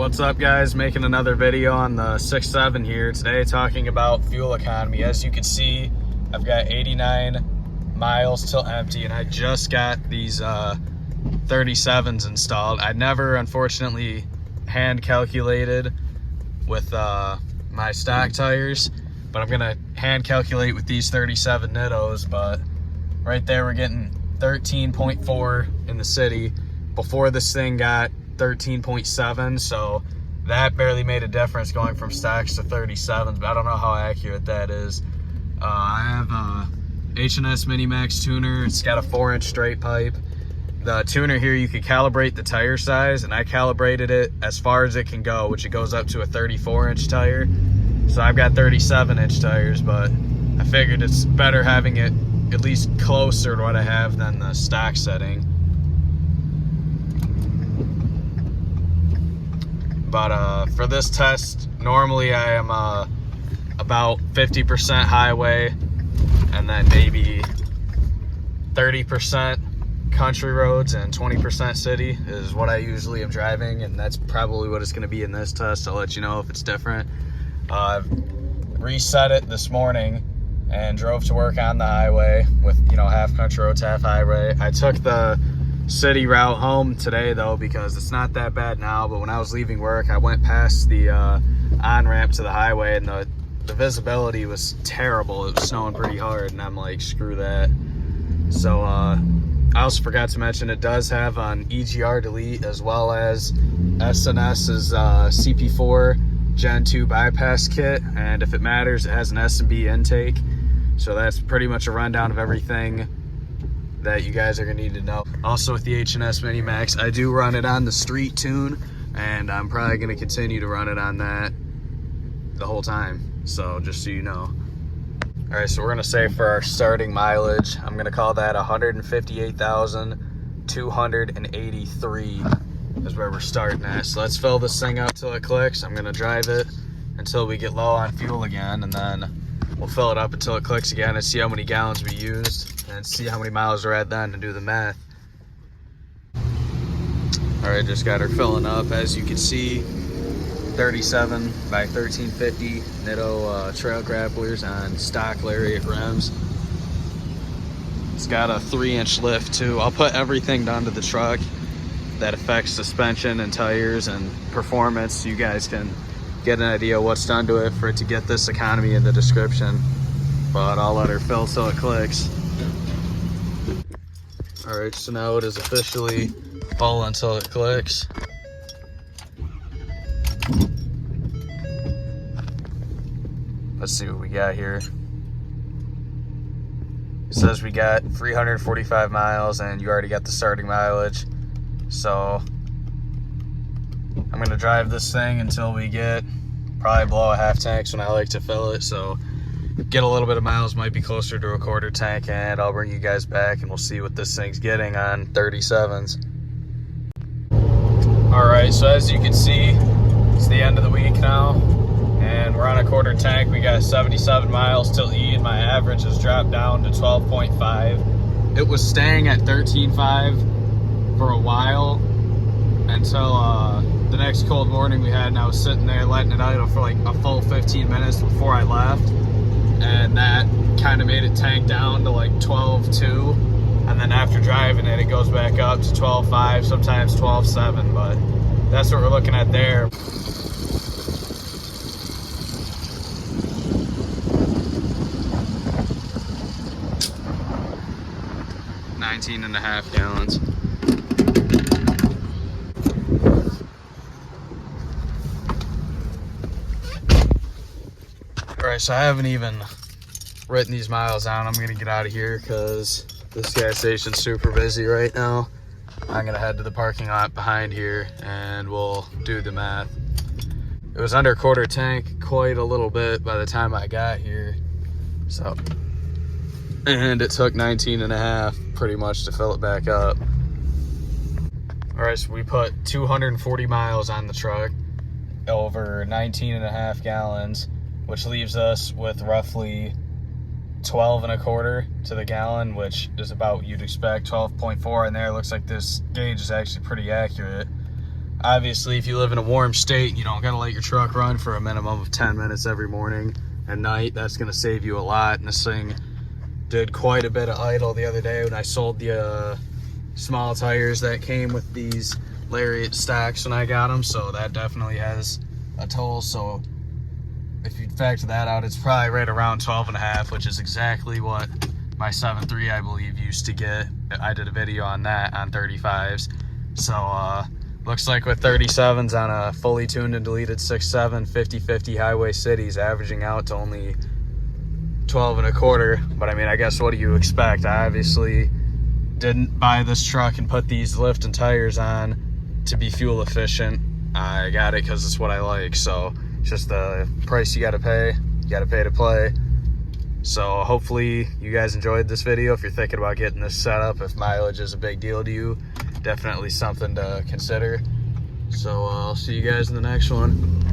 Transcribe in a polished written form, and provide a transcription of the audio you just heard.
What's up, guys? Making another video on the 6.7 here today, talking about fuel economy. As you can see, I've got 89 miles till empty, and I just got these 37s installed. I never, unfortunately, hand calculated with my stock tires, but I'm gonna hand calculate with these 37 nittos. But right there, we're getting 13.4 in the city. Before this thing got 13.7, so that barely made a difference going from stocks to 37s, but I don't know how accurate that is. I have a S+S minimaxx tuner. It's got a 4-inch straight pipe. The tuner here, you can calibrate the tire size, and I calibrated it as far as it can go, which it goes up to a 34-inch tire. So I've got 37-inch tires, but I figured it's better having it at least closer to what I have than the stock setting. But for this test, normally I am about 50% highway and then maybe 30% country roads and 20% city is what I usually am driving, and that's probably what it's going to be in this test. I'll let you know if it's different. I've reset it this morning and drove to work on the highway with, half country roads, half highway. I took the city route home today though, because it's not that bad now, but when I was leaving work, I went past the on-ramp to the highway, and the visibility was terrible. It was snowing pretty hard, and I'm like, screw that. So I also forgot to mention it does have an EGR delete, as well as S+S's CP4 Gen 2 bypass kit, and if it matters, it has an S&B intake. So that's pretty much a rundown of everything that you guys are gonna need to know. Also, with the S+S minimaxx, I do run it on the street tune, and I'm probably gonna continue to run it on that the whole time, so just so you know. All right, so we're gonna say for our starting mileage, I'm gonna call that 158,283 is where we're starting at. So let's fill this thing up till it clicks. I'm gonna drive it until we get low on fuel again, and then we'll fill it up until it clicks again and see how many gallons we used and see how many miles we're at then and do the math. All right, just got her filling up. As you can see, 37 by 1350 nitto trail grapplers on stock Lariat rims. It's got a 3-inch lift too. I'll put everything down to the truck that affects suspension and tires and performance, so you guys can get an idea what's done to it for it to get this economy in the description. But I'll let her fill till it clicks. All right, so now it is officially full until it clicks. Let's see what we got here. It says we got 345 miles, and you already got the starting mileage. So I'm gonna drive this thing until we get probably below a half tank when I like to fill it. So get a little bit of miles, might be closer to a quarter tank, and I'll bring you guys back and we'll see what this thing's getting on 37s. All right, so as you can see, it's the end of the week now, and we're on a quarter tank. We got 77 miles till E, and my average has dropped down to 12.5. It was staying at 13.5 for a while until the next cold morning we had, and I was sitting there letting it idle for like a full 15 minutes before I left, and that kind of made it tank down to like 12.2, and then after driving it, it goes back up to 12.5, sometimes 12.7, but that's what we're looking at there. .5 gallons. All right, so I haven't even written these miles down. I'm gonna get out of here because this gas station's super busy right now. I'm gonna head to the parking lot behind here and we'll do the math. It was under quarter tank quite a little bit by the time I got here, so, and it took 19.5 pretty much to fill it back up. All right, so we put 240 miles on the truck over 19.5 gallons, which leaves us with roughly 12.25 to the gallon, which is about what you'd expect. 12.4 in there. Looks like this gauge is actually pretty accurate. Obviously, if you live in a warm state, you don't gotta let your truck run for a minimum of 10 minutes every morning and night. That's gonna save you a lot. And this thing did quite a bit of idle the other day when I sold the small tires that came with these Lariat stacks when I got them. So that definitely has a toll. So if you factor that out, it's probably right around 12.5, which is exactly what my 7.3, I believe, used to get. I did a video on that on 35s. So looks like with 37s on a fully tuned and deleted 6.7 50/50 highway cities, averaging out to only 12.25. But I mean, I guess what do you expect? I obviously didn't buy this truck and put these lift and tires on to be fuel efficient. I got it because it's what I like. So it's just the price you got to pay. You got to pay to play. So hopefully you guys enjoyed this video. If you're thinking about getting this set up, if mileage is a big deal to you, definitely something to consider. So I'll see you guys in the next one.